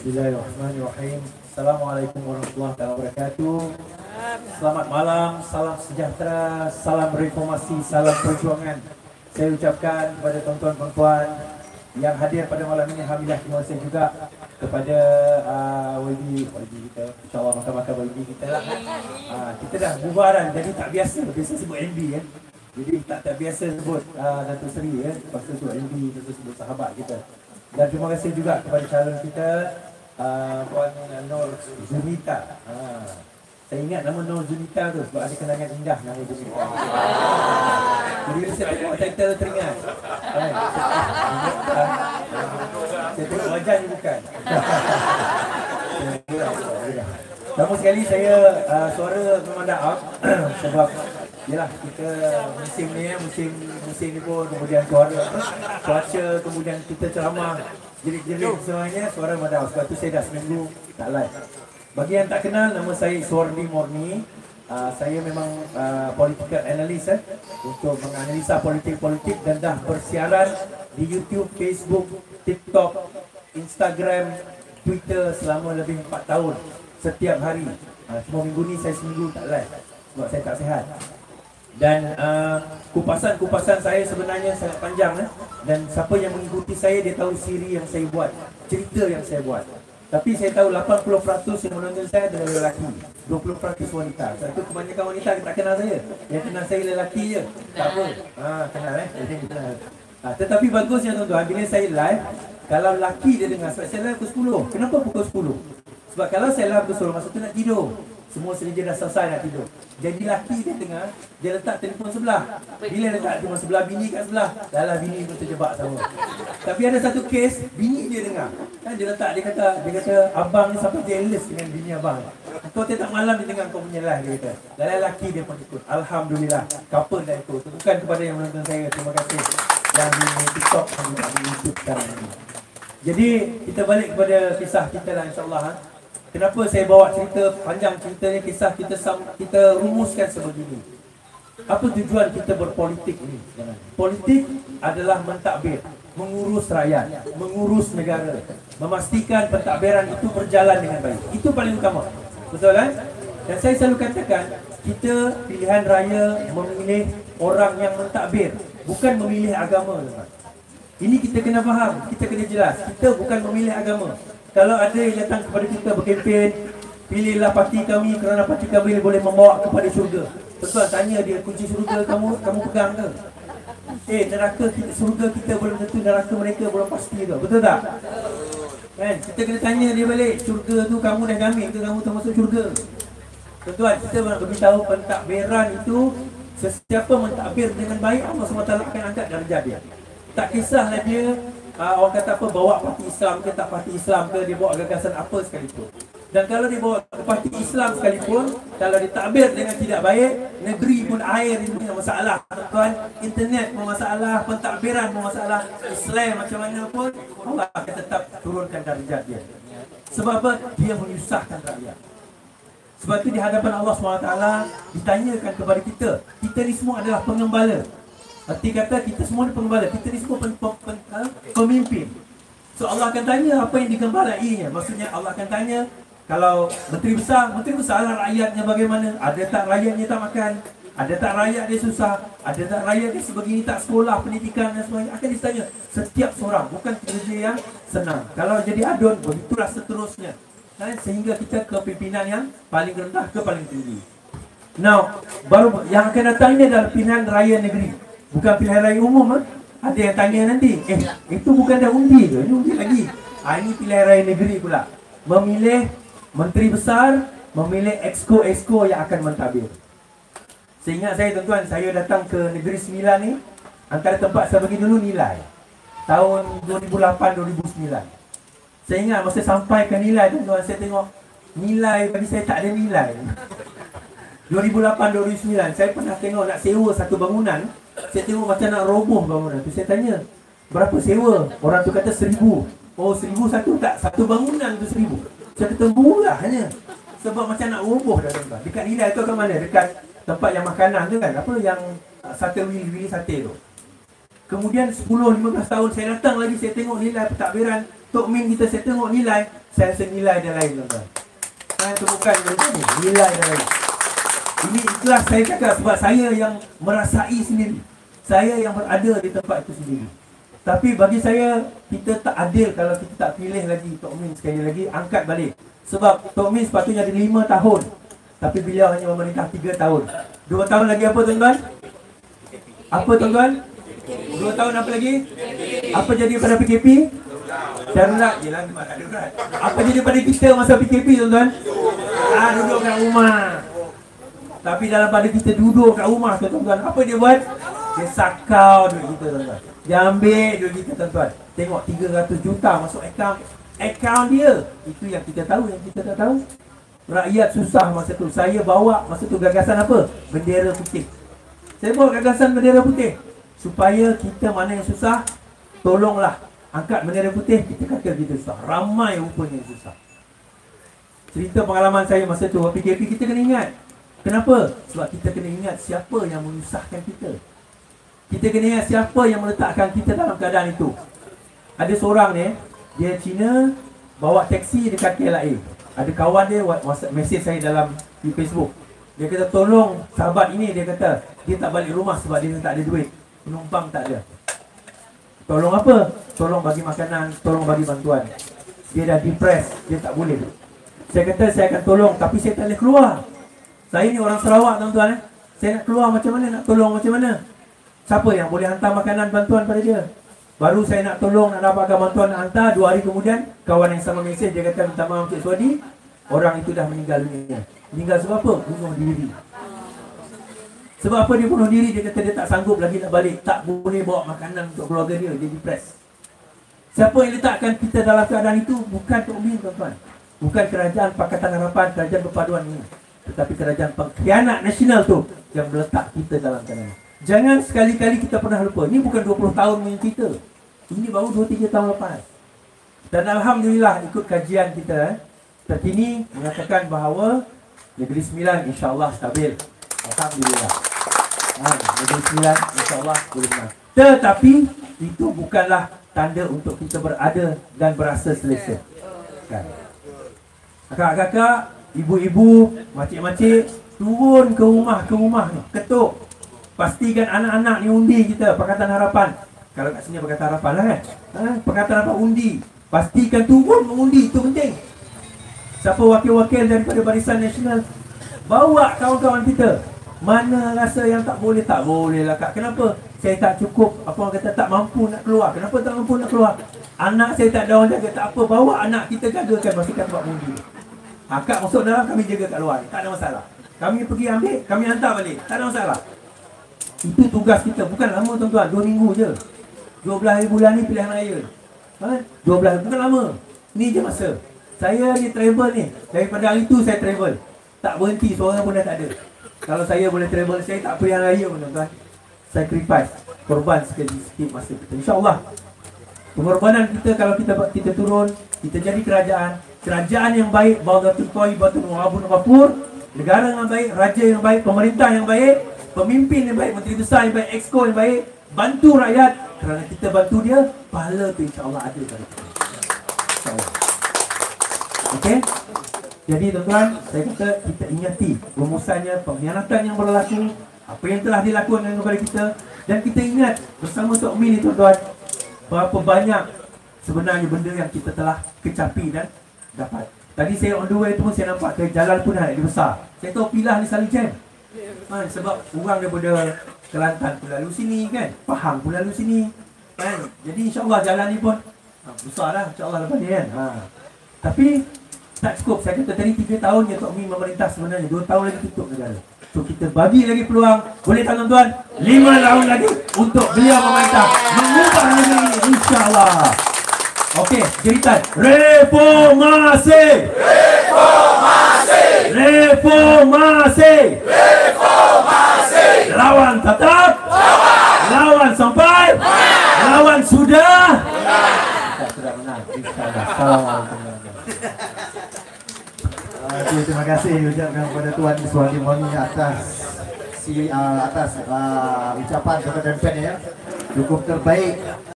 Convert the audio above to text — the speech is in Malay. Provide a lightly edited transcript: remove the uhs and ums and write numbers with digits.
Bismillahirrahmanirrahim. Assalamualaikum warahmatullahi wabarakatuh. Selamat malam, salam sejahtera, salam reformasi, salam perjuangan. Saya ucapkan kepada tuan-tuan dan puan yang hadir pada malam ini. Alhamdulillah, terima kasih juga kepada YB kita. InsyaAllah makan-makan YB kita lah. Kita dah bubaran, jadi tak biasa sebut MB kan. Jadi tak biasa sebut Datuk Seri ya. Lepas tu sebut MB, lepas tu sebut sahabat kita. Dan terima kasih juga kepada calon kita, Puan Nur Zunita. Saya ingat nama Nur Zunita tu sebab ada kenangan indah nama Zunita. Jadi bila saya tengok title teringat. Saya tengok wajah ni bukan. Pertama sekali saya suara memang dah up sebab yalah kita musim ni musim ni pun kemudian cuaca kemudian kita ceramah jerit-jerit semuanya suara memang dah up. Sebab tu saya dah seminggu tak live. Bagi yang tak kenal, nama saya Iswardi Morni. Saya memang political analyst untuk menganalisa politik-politik dan dah bersiaran di YouTube, Facebook, TikTok, Instagram, Twitter selama lebih 4 tahun setiap hari. Cuma minggu ni saya seminggu tak live sebab saya tak sihat. Dan kupasan saya sebenarnya sangat panjang dan siapa yang mengikuti saya dia tahu siri yang saya buat, cerita yang saya buat. Tapi saya tahu 80% yang menonton saya adalah lelaki, 20% wanita. Sebab itu kebanyakan wanita tak kenal saya. Yang kenal saya lelaki je. Tak apa. Kenal tetapi bagusnya tuan-tuan, bila saya live, kalau lelaki dia dengar, sebab saya live pukul 10. Kenapa pukul 10? Sebab kalau saya live pukul 10, masa tu nak tidur. Semua sedia dah selesai nak tidur. Jadi lelaki dia dengar, dia letak telefon sebelah. Bila letak telefon sebelah, bini kat sebelah, dah bini pun terjebak sama. Tapi ada satu kes, bini dia dengar. Kan dia letak, dia kata abang ni sampai jealous dengan bini abang. Kau tiap malam dia dengar kau punya live, dia kata. Dan lelaki dia pun ikut. Alhamdulillah, couple dah ikut. Bukan kepada yang menonton saya, terima kasih. Yang di TikTok dan juga di YouTube sekarang ini. Jadi kita balik kepada kisah kita lah, insyaAllah. Kenapa saya bawa cerita panjang ceritanya, kisah kita rumuskan sebegini. Apa tujuan kita berpolitik ini? Politik adalah mentadbir, mengurus rakyat, mengurus negara, memastikan pentadbiran itu berjalan dengan baik. Itu paling utama. Betul kan? Dan saya selalu katakan, kita pilihan raya memilih orang yang mentadbir, bukan memilih agama. Ini kita kena faham, kita kena jelas. Kita bukan memilih agama. Kalau ada yang datang kepada kita berkempen, pilihlah parti kami kerana parti kami boleh membawa kepada syurga. Betul, tanya dia kunci syurga kamu pegang ke? Neraka kita, syurga kita belum tentu, neraka mereka belum pasti ke? Betul tak? Kan? Kita kena tanya dia balik, syurga tu kamu dah jamin ke kamu termasuk syurga? Tuan-tuan, kita nak beritahu pentadbiran itu, sesiapa mentadbir dengan baik, Allah SWT akan angkat darjah dia. Tak kisahlah dia orang kata apa, bawa parti Islam ke tak parti Islam ke, dia bawa gagasan apa sekalipun. Dan kalau dia bawa parti Islam sekalipun, kalau dia takbir dengan tidak baik, negeri pun air punya masalah, tuan, internet pun masalah, pentadbiran pun masalah, Islam macam mana pun, Allah akan tetap turunkan darjat dia. Sebab apa? Dia menyusahkan rakyat. Sebab itu di hadapan Allah SWT ditanyakan kepada kita, kita ni semua adalah pengembala. Arti kata kita semua ni pengembala, kita ni semua pemimpin. So Allah akan tanya apa yang digembalainya. Maksudnya Allah akan tanya, kalau menteri besar lah rakyatnya bagaimana? Ada tak rakyatnya tak makan? Ada tak rakyat dia susah? Ada tak rakyat dia sebegini tak sekolah, pendidikan dan sebagainya? Akan ditanya setiap seorang, bukan kerja yang senang. Kalau jadi adun, begitulah seterusnya. Sehingga kita ke pimpinan yang paling rendah ke paling tinggi. Now, baru yang akan datang ini adalah pilihan raya negeri. Bukan pilihan raya umum. Ada yang tanya nanti, itu bukan dah undi ke? Ini undi lagi. Ini pilihan raya negeri pula. Memilih menteri besar, memilih exco yang akan mentadbir. Seingat saya tuan-tuan, saya datang ke Negeri Sembilan ni, antara tempat saya pergi dulu Nilai. Tahun 2008-2009. Saya ingat masa sampai ke Nilai tuan-tuan, saya tengok Nilai bagi saya tak ada nilai. 2008-2009 saya pernah tengok nak sewa satu bangunan. Saya tengok macam nak roboh bangunan tu. Saya tanya, berapa sewa? Orang tu kata 1,000. Oh, 1,000 satu tak? Satu bangunan tu 1,000. Saya kata murah hanya. Sebab macam nak roboh dah tuan. Dekat Nilai tu kat mana? Dekat tempat yang makanan tu kan? Apa yang sate wili sate tu. Kemudian 10-15 tahun saya datang lagi, saya tengok Nilai pentadbiran Tok Min kita, saya tengok Nilai saya rasa nilai dia lain tuan-tuan. Saya temukan ni, nilai dia lain. Ini ikhlas saya cakap sebab saya yang merasai sendiri. Saya yang berada di tempat itu sendiri. Tapi bagi saya, kita tak adil kalau kita tak pilih lagi Tok Min sekali lagi, angkat balik. Sebab Tok Min sepatutnya ada 5 tahun. Tapi beliau hanya memerintah 3 tahun. 2 tahun lagi apa tuan-tuan? Apa tuan-tuan? 2 tahun apa lagi? Apa jadi pada PKP? Darurat je lah, memang tak darurat. Apa jadi pada kita masa PKP tuan-tuan? Duduk kat rumah. Tapi dalam pada kita duduk kat rumah tuan-tuan, apa dia buat? Dia sakau duit kita tuan-tuan. Dia ambil duit kita tuan-tuan. Tengok 300 juta masuk akaun dia. Itu yang kita tahu, yang kita tak tahu. Rakyat susah masa tu. Saya bawa masa tu gagasan apa? Bendera putih. Saya bawa gagasan bendera putih. Supaya kita mana yang susah, tolonglah. Angkat bendera putih, kita kata kita susah. Ramai rupanya yang susah. Cerita pengalaman saya masa tu, PKP kita kena ingat. Kenapa? Sebab kita kena ingat siapa yang menyusahkan kita. Kita kena ingat siapa yang meletakkan kita dalam keadaan itu. Ada seorang ni, dia Cina, bawa taksi dekat KLIA. Ada kawan dia WhatsApp mesej saya dalam di Facebook. Dia kata tolong sahabat ini, dia kata dia tak balik rumah sebab dia tak ada duit. Penumpang tak ada. Tolong apa? Tolong bagi makanan, tolong bagi bantuan. Dia dah depres, dia tak boleh. Saya kata saya akan tolong, tapi saya tak boleh keluar. Saya ni orang Sarawak tuan-tuan. Saya nak keluar macam mana, nak tolong macam mana? Siapa yang boleh hantar makanan bantuan pada dia? Baru saya nak tolong, nak dapatkan bantuan, nak hantar. 2 hari kemudian, kawan yang sama mesej, dia kata minta maaf Cik Suwadi, orang itu dah meninggal dunia. Meninggal sebab apa? Bunuh diri. Sebab apa dia bunuh diri? Dia kata dia tak sanggup lagi nak balik. Tak boleh bawa makanan untuk keluarga dia. Dia depres. Siapa yang letakkan kita dalam keadaan itu? Bukan Tok Min tuan-tuan. Bukan kerajaan Pakatan Harapan, kerajaan perpaduan ini. Tetapi kerajaan pengkhianat nasional tu yang meletak kita dalam keadaan. Jangan sekali-kali kita pernah lupa. Ini bukan 20 tahun punya cerita. Ini baru 2-3 tahun lepas. Dan Alhamdulillah ikut kajian kita terkini mengatakan bahawa Negeri Sembilan insya-Allah stabil. Alhamdulillah. Negeri Sembilan insya-Allah boleh menang. Tetapi itu bukanlah tanda untuk kita berada dan berasa selesa. Kan? Kakak-kakak, ibu-ibu, makcik-makcik, turun ke rumah ni, ketuk. Pastikan anak-anak ni undi kita, Pakatan Harapan. Kalau kat sini Pakatan Harapan lah kan. Pakatan Harapan undi. Pastikan turun mengundi, itu penting. Siapa wakil-wakil daripada Barisan Nasional, bawa kawan-kawan kita. Mana rasa yang tak boleh lah kak. Kenapa? Saya tak cukup, apa orang kata tak mampu nak keluar. Kenapa tak mampu nak keluar? Anak saya tak ada orang jaga, tak apa. Bawa anak kita jagakan, pastikan tempat mengundi. Kak masuk dalam, kami jaga kat luar, tak ada masalah. Kami pergi ambil, kami hantar balik, tak ada masalah. Itu tugas kita, bukan lama tuan-tuan, 2 minggu je. 12 hari bulan ni pilihan raya. 12 hari, bukan lama. Ni je masa. Saya ni travel ni, daripada hari tu saya travel. Tak berhenti, seorang pun dah tak ada. Kalau saya boleh travel, saya tak pilihan raya pun tuan-tuan. Sacrifice, korban sikit masa kita. InsyaAllah. Pengorbanan kita kalau kita turun, kita jadi kerajaan yang baik, Baldatul Thayyibatun wa Abun Ghafur, negara yang baik, raja yang baik, pemerintah yang baik, pemimpin yang baik, menteri besar yang baik, exco yang baik, bantu rakyat. Kerana kita bantu dia, pahala tu insya-Allah ada pada kita. InsyaAllah. Okey? Jadi tuan-tuan, saya kata kita ingati rumusannya, pengkhianatan yang berlaku, apa yang telah dilakukan kepada kita, dan kita ingat bersama Tok Min ni tuan-tuan, berapa banyak sebenarnya benda yang kita telah kecapi dan dapat. Tadi saya on the way tu pun saya nampak ke jalan pun ada besar. Saya tahu Pilah ni selalu jam. Sebab orang daripada Kelantan pun lalu sini kan, Pahang pun lalu sini kan. Jadi insya-Allah jalan ni pun besar lah insya-Allah lepas ni kan. Tapi tak cukup. Saya kata tadi 3 tahun je Tok Min memerintah, sebenarnya 2 tahun lagi tutup negara. So kita bagi lagi peluang. Boleh tak tuan-tuan? 5 tahun lagi untuk beliau memerintah, mengubah negeri ini insya-Allah. Okey, jeritan. Reformasi! Reformasi! Reformasi! Reformasi! Lawan tetap! Lawan sampai! Lawan sudah! Kita sudah menang. Assalamualaikum. Terima kasih ucapkan kepada Tuan Suwadi Moni atas ucapan kepada PN ya. Cukup terbaik.